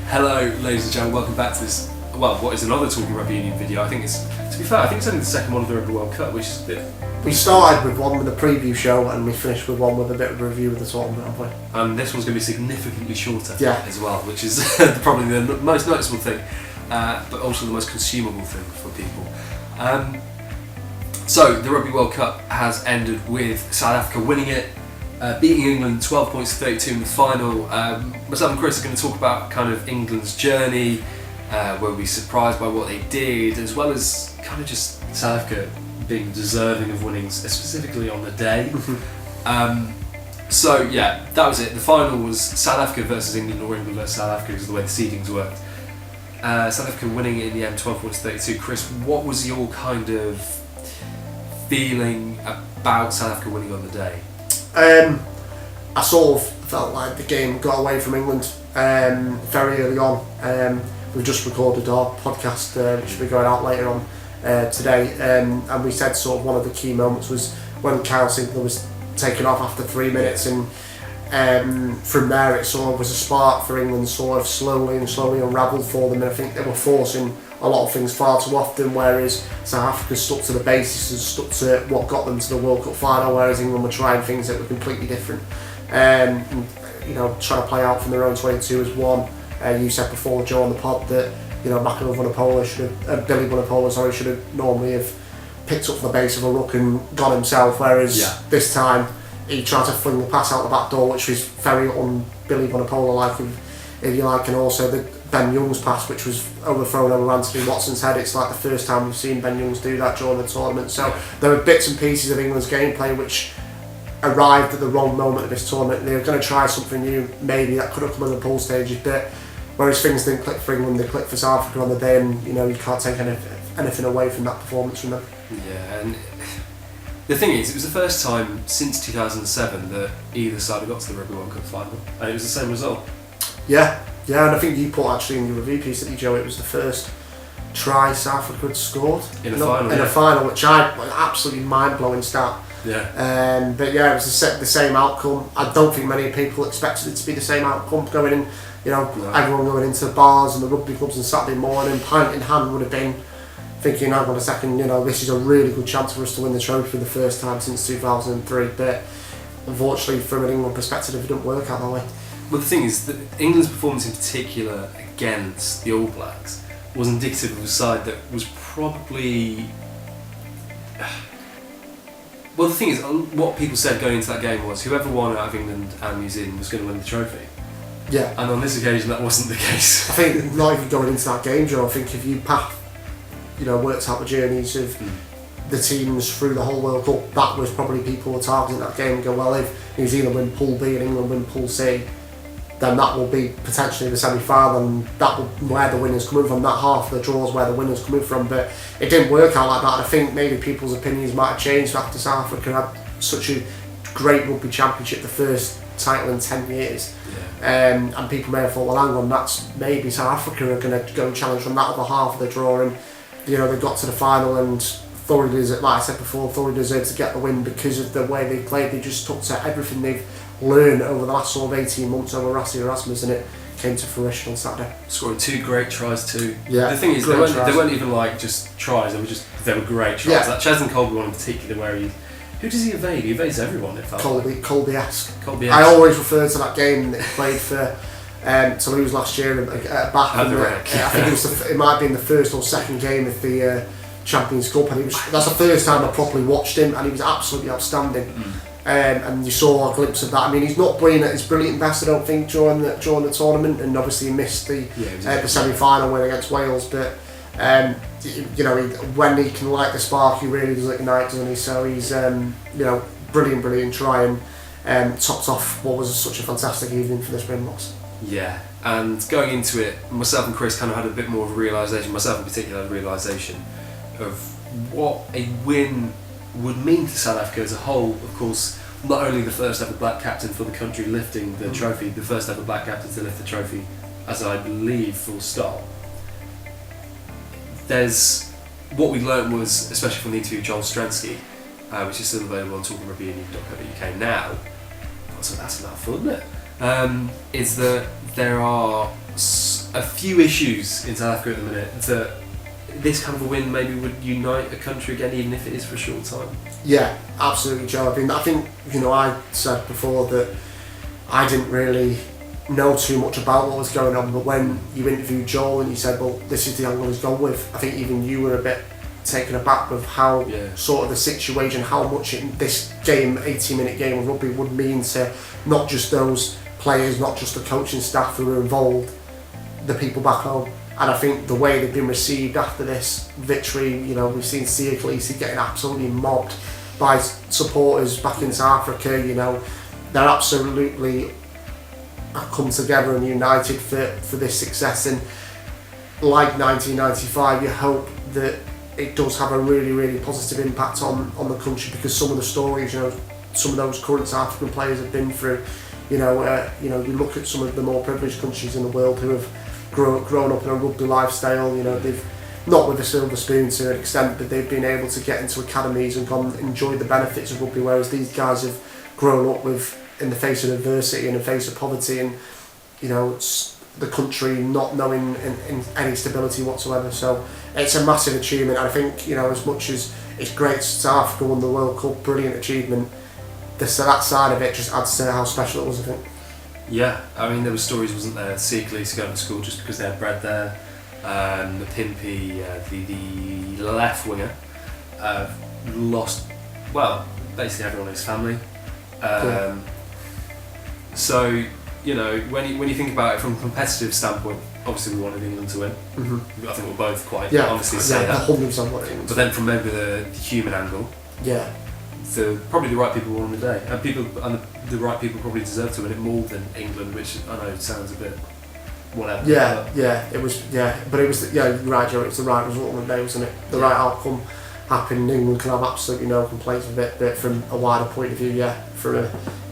Hello ladies and gentlemen, welcome back to this, well, what is another Talking Rugby Union video. I think it's, to be fair, I think it's only the second one of the Rugby World Cup, which is a bit... We started with one with a preview show and we finished with one with a bit of a review of the tournament, haven't we? And this one's going to be significantly shorter as well, which is probably the most noticeable thing, but also the most consumable thing for people. So, the Rugby World Cup has ended with South Africa winning it, beating England 12 points to 32 in the final. Myself and Chris are going to talk about kind of England's journey, were we surprised by what they did, as well as kind of just South Africa being deserving of winning, specifically on the day. So yeah, that was it. The final was South Africa versus England, or England versus South Africa, because of the way the seedings worked. South Africa winning it in the end, 12 points to 32. Chris, what was your kind of feeling about South Africa winning on the day? I sort of felt like the game got away from England very early on. We've just recorded our podcast, which will be going out later on today, and we said sort of one of the key moments was when Kyle Sinclair was taken off after 3 minutes, and from there it sort of was a spark for England, sort of slowly unravelled for them, and I think they were forcing a lot of things far too often, whereas South Africa stuck to the basics and stuck to what got them to the World Cup final, whereas England were trying things that were completely different. And, you know, trying to play out from their own 22 as one. You said before during the pod that, you know, Billy Vunipola should have normally have picked up the base of a ruck and gone himself, whereas this time he tried to fling the pass out the back door, which was very un-Billy Vunipola-like, if you like, and also the Ben Youngs pass, which was overthrown over Anthony Watson's head. It's like the first time we've seen Ben Youngs do that during the tournament. So there were bits and pieces of England's gameplay which arrived at the wrong moment of this tournament. They were going to try something new, maybe that could have come in the pool stages, but whereas things didn't click for England, they clicked for South Africa on the day, and you know, you can't take anything away from that performance from them. Yeah, and the thing is, it was the first time since 2007 that either side had got to the Rugby World Cup final, and it was the same result. Yeah, and I think you put actually in your review piece that Joe, it was the first try South Africa had scored in a final, which I was absolutely mind-blowing stat. Yeah. But yeah, it was the same outcome. I don't think many people expected it to be the same outcome going in. You know, everyone going into the bars and the rugby clubs on Saturday morning, pint in hand, would have been thinking, hang on a second, you know, this is a really good chance for us to win the trophy for the first time since 2003. But unfortunately, from an England perspective, it didn't work out that way. Well, the thing is that England's performance in particular against the All Blacks was indicative of a side that was probably... Well, the thing is, what people said going into that game was whoever won out of England and New Zealand was going to win the trophy. Yeah. And on this occasion, that wasn't the case. I think not even going into that game, Joe. I think if you worked out the journeys of the teams through the whole World Cup, that was probably people were targeting that game and go, well, if New Zealand win Pool B and England win Pool C, then that will be potentially the semi-final, and that will where the winners coming from. That half of the draws where the winners coming from, but it didn't work out like that. And I think maybe people's opinions might have changed after South Africa had such a great rugby championship, the first title in 10 years. And people may have thought, well, hang on, that's maybe South Africa are going to go and challenge from that other half of the draw, and you know, they got to the final and thoroughly deserved, like I said before, thoroughly deserved to get the win because of the way they played. They just took to everything they've learned over the last sort of 18 months over Rassie Erasmus, and it came to fruition on Saturday. Scoring 2 great tries too. Yeah. The thing is, they weren't even like just tries. They were great tries. Yeah. That Chesney Colby one in particular, where who does he evade? He evades everyone. It felt Colby-esque. Colby-esque. I always refer to that game that he played for Toulouse last year at back. I think it might have been the first or second game of the Champions Cup, and that's the first time I properly watched him, and he was absolutely outstanding. And you saw a glimpse of that. I mean, he's not playing at his brilliant best, I don't think, during the tournament, and obviously he missed the semi-final win against Wales. But you know, when he can light the spark, he really does ignite, doesn't he? So he's you know, brilliant try, and topped off what was such a fantastic evening for the Springboks. Yeah, and going into it, myself and Chris kind of had a bit more of a realisation, myself in particular, a realisation of what a win would mean to South Africa as a whole. Of course, not only the first ever black captain for the country lifting the trophy, the first ever black captain to lift the trophy, as I believe, full stop. There's what we learnt was, especially from the interview with John Stransky, which is still available on talkingrugbyunion.co.uk now. So that's a mouthful, isn't it? Is that there are a few issues in South Africa at the minute that this kind of a win maybe would unite a country again, even if it is for a short time. Yeah, absolutely, Joe. I think I said before that I didn't really know too much about what was going on, but when you interviewed Joel and you said, well, this is the angle he's gone with, I think even you were a bit taken aback with how sort of the situation, how much this game, 18-minute game of rugby would mean to not just those players, not just the coaching staff who were involved, the people back home. And I think the way they've been received after this victory, we've seen Sia Khaleesi getting absolutely mobbed by supporters back in South Africa. They're absolutely come together and united for this success. And like 1995, you hope that it does have a really, really positive impact on the country, because some of the stories, some of those current South African players have been through. You look at some of the more privileged countries in the world who have grown up in a rugby lifestyle. They've not with a silver spoon to an extent, but they've been able to get into academies and enjoy the benefits of rugby, whereas these guys have grown up in the face of adversity and in the face of poverty, and it's the country not knowing in any stability whatsoever. So it's a massive achievement. I think as much as it's great South Africa won the World Cup, brilliant achievement, that side of it just adds to how special it was, I think. Yeah, I mean, there were stories, wasn't there? Sia Khaleesi going to school just because they had bred there. The Pimpy, the left winger, lost, basically everyone in his family. So, when you think about it from a competitive standpoint, obviously we wanted England to win. Mm-hmm. I think we'll both quite honestly say that. 100% wanted England. But then from maybe the human angle, probably the right people won the day, and the right people probably deserve to win it more than England, which I know sounds a bit whatever. It was, but it was, you're right, Joe, it was the right result on the day, wasn't it? The right outcome happened. England can have absolutely no complaints with it, but from a wider point of view,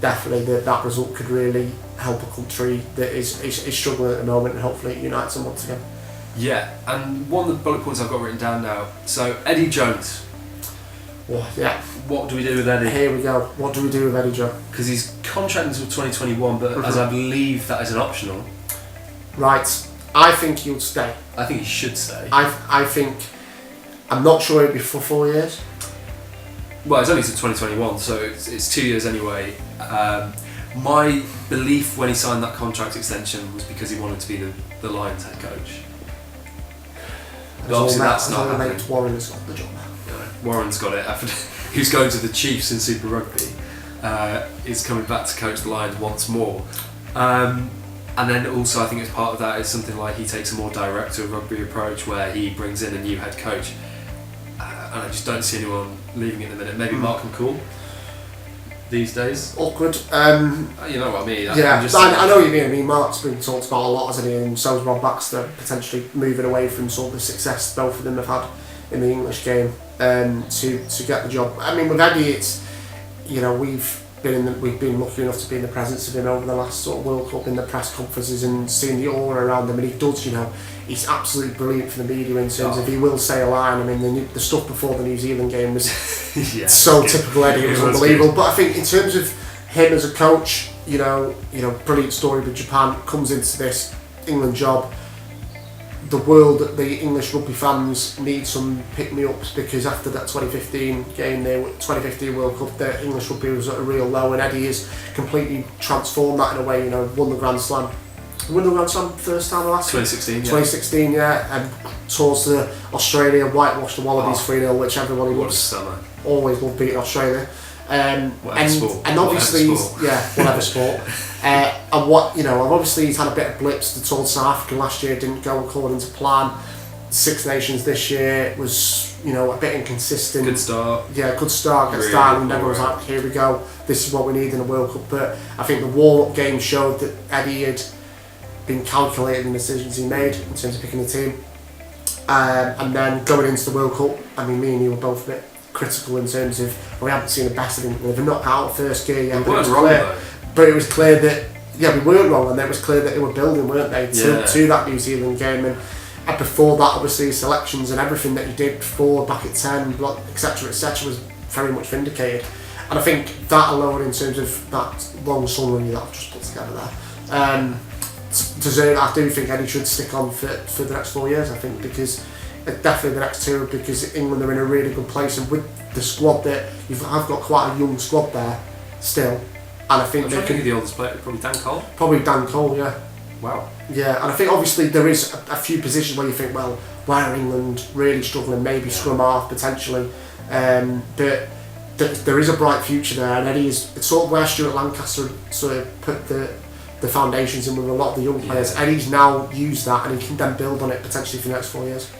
definitely that result could really help a country that is struggling at the moment, and hopefully it unites them once again. Yeah, and one of the bullet points I've got written down now. So Eddie Jones. What do we do with Eddie? Here we go. What do we do with Eddie Jones? Because he's contracted until 2021, but as I believe that is an optional. Right. I think he'll stay. I think he should stay. I think. I'm not sure it'll be for 4 years. Well, it's only to 2021, so it's 2 years anyway. My belief when he signed that contract extension was because he wanted to be the Lions head coach. But obviously that's not happening. Warren's got the job. Warren's got it. Who's going to the Chiefs in Super Rugby is coming back to coach the Lions once more. And then also I think as part of that is something like he takes a more director of rugby approach where he brings in a new head coach. And I just don't see anyone leaving at the minute. Maybe Mark McCall these days. Awkward. You know what I mean? I know what you mean. I mean, Mark's been talked about a lot, hasn't he? And so's Rob Baxter, potentially moving away from sort of the success both of them have had in the English game to get the job. I mean, with Eddie, it's we've been lucky enough to be in the presence of him over the last sort of World Cup in the press conferences and seeing the aura around him, and he does, he's absolutely brilliant for the media in terms of he will say a line. I mean, the stuff before the New Zealand game was so typical Eddie, it was unbelievable. But I think in terms of him as a coach, brilliant story with Japan, comes into this England job. The world, the English rugby fans need some pick-me-ups, because after that 2015 game, 2015 World Cup, the English rugby was at a real low, and Eddie has completely transformed that in a way. Won the Grand Slam. Won the Grand Slam first time or last? 2016. And tours to Australia, whitewashed the Wallabies 3-0, which everybody loves. Always love beating Australia. Whatever sport. Whatever sport. Obviously he's had a bit of blips. The Tour de South Africa last year didn't go according to plan. Six Nations this year was, a bit inconsistent. Good start. Yeah, good start. Gets down, and everyone was like, here we go. This is what we need in a World Cup. But I think the warm-up game showed that Eddie had been calculated in the decisions he made in terms of picking the team. And then going into the World Cup, I mean, me and you were both a bit critical in terms of we haven't seen the best of him. They've not out of first gear yet. But it was clear that we weren't wrong, and it was clear that they were building, weren't they, to that New Zealand game. And before that, obviously, selections and everything that he did forward, back at 10, etc., was very much vindicated. And I think that alone, in terms of that long summary that I've just put together there, deserve. I do think Eddie should stick on for the next 4 years. I think because definitely the next 2, because England are in a really good place, and with the squad that I've got quite a young squad there still, and I think they can. The oldest player, probably Dan Cole. Probably Dan Cole, yeah. Wow. Yeah, and I think obviously there is a few positions where you think, well, where are England really struggling? Maybe scrum half potentially, but there is a bright future there, and Eddie is it's sort of where Stuart Lancaster sort of put the foundations in with a lot of the young players. Eddie's now used that, and he can then build on it potentially for the next 4 years.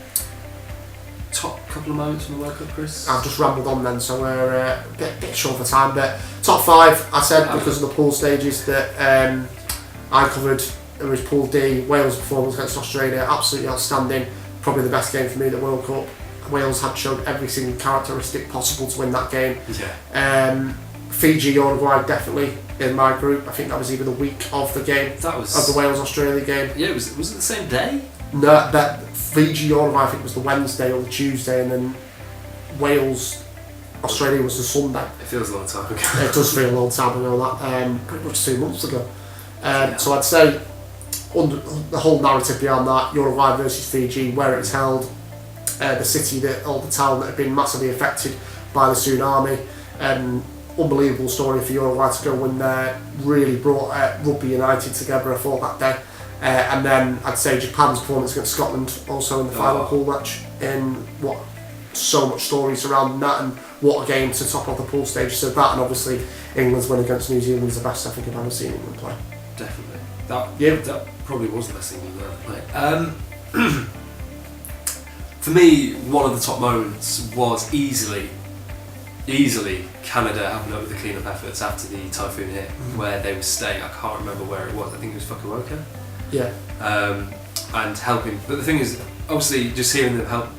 Top couple of moments from the World Cup, Chris? I've just rambled on then, so we're a bit short for time, but top 5, I said because of the pool stages that I covered. It was Pool D, Wales' performance against Australia, absolutely outstanding, probably the best game for me at the World Cup. Wales had shown every single characteristic possible to win that game. Yeah. Fiji, Uruguay, definitely in my group. I think that was even the week of the game, of the Wales-Australia game. Yeah, was it the same day? No, that Fiji, Uruguay I think was the Wednesday or the Tuesday, and then Wales, Australia was the Sunday. It feels a long time ago. It does feel a long time ago, that pretty much 2 months ago. So I'd say the whole narrative beyond that, Uruguay versus Fiji, where it was held, the city, or the town that had been massively affected by the tsunami. Unbelievable story for Uruguay to go win there. Really brought Rugby United together, I thought, that day. And then I'd say Japan's performance against Scotland, also in the final pool match. So much story surrounding that, and what a game to top off the pool stage. So that, and obviously England's win against New Zealand is the best I think I've ever seen England play. Definitely. That probably was the best thing we've ever played. For me, one of the top moments was easily Canada helping out with the clean-up efforts after the typhoon hit, where they were staying. I can't remember where it was. I think it was Fukuoka. Yeah. And helping. But the thing is, obviously, just hearing them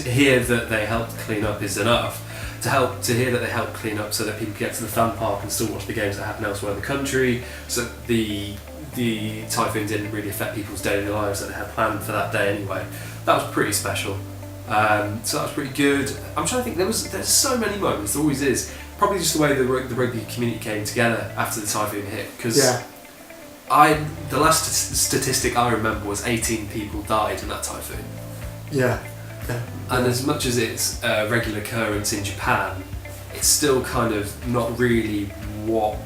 hear that they helped clean up is enough. To hear that they helped clean up so that people get to the fan park and still watch the games that happen elsewhere in the country, so the typhoon didn't really affect people's daily lives that they had planned for that day anyway. That was pretty special. So that was pretty good. I'm trying to think, there's so many moments, there always is. Probably just the way the rugby community came together after the typhoon hit, because the last statistic I remember was 18 people died in that typhoon. Yeah. And as much as it's a regular occurrence in Japan, it's still kind of not really what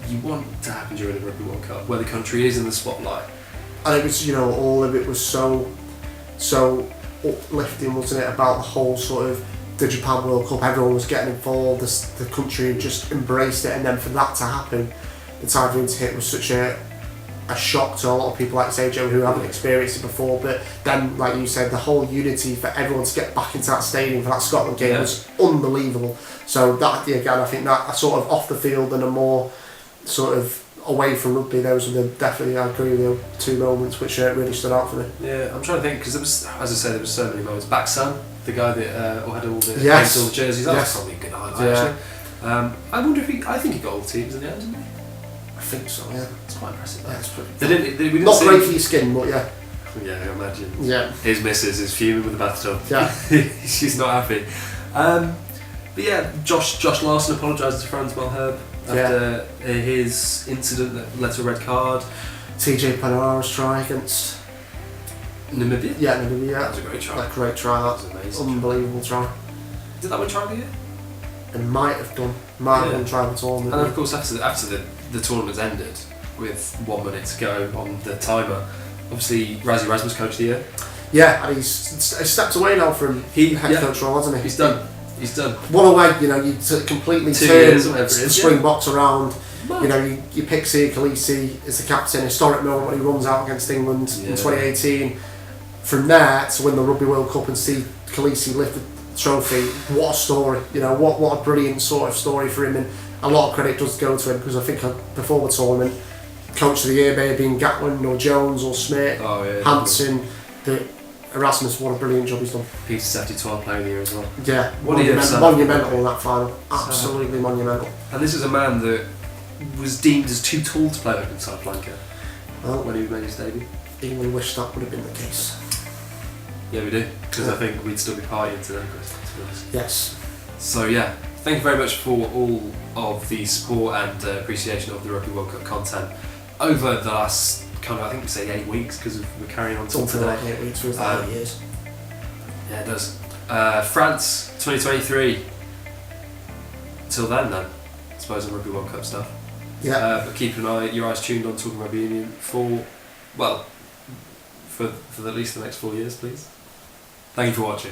you want to happen during the Rugby World Cup, where the country is in the spotlight. And it was, all of it was so uplifting, wasn't it, about the whole sort of the Japan World Cup. Everyone was getting involved, the country just embraced it, and then for that to happen, the typhoon to hit was such a shock to a lot of people, like say Joe, who haven't experienced it before. But then, like you said, the whole unity for everyone to get back into that stadium for that Scotland game was unbelievable. So that, again, I think that sort of off the field and a more sort of away from rugby, those were definitely, I agree with you, 2 moments which really stood out for me. Yeah, I'm trying to think, because there was, as I said, there was so many moments. Baksan, the guy that had all the jerseys, that was probably a good highlight actually. I wonder if I think he got all the teams in the end, didn't he? I think so, yeah. It's quite impressive. Yeah, it's pretty. We didn't not great for your skin, but yeah. Yeah, I imagine. Yeah. His missus is fuming with the bathtub. Yeah. She's not happy. But yeah, Josh Larson apologised to Franz Malherbe after his incident that led to a red card. TJ Panara's try against Namibia? Yeah, Namibia. That was a great try. That great try. That was amazing. Unbelievable try. Did that one try of the year? It might have done. Might have done try the tournament. And of course, after the tournament's ended, with 1 minute to go on the timer, obviously Rassie Erasmus coach of the year. Yeah, and he's stepped away now from head coach role, hasn't he? He's done. What a way, you completely turn the Springboks around. You pick Sia Khaleesi as the captain, historic moment when he runs out against England in 2018. From there to win the Rugby World Cup and see Khaleesi lift the trophy, what a story! What a brilliant sort of story for him, and a lot of credit does go to him, because I think before the tournament, coach of the year may have been Gatland or Jones or Smith, Hansen, but Erasmus, what a brilliant job he's done. Peter Sefty, 12 player of the year as well. Yeah, monumental in that final. Absolutely monumental. And this is a man that was deemed as too tall to play open side flanker when he made his debut. Even we wish that would have been the case. Yeah, we do, because I think we'd still be partying today, Chris, to be honest. Yes. So yeah, thank you very much for all of the support and appreciation of the Rugby World Cup content over the last kind of, I think we say 8 weeks because we're carrying on till Something today. like 8 weeks, feels like 8 years. Yeah, it does. France 2023. Till then, I suppose, on Rugby World Cup stuff. Yeah. But keep your eyes tuned on Talking Rugby Union for at least the next 4 years, please. Thank you for watching.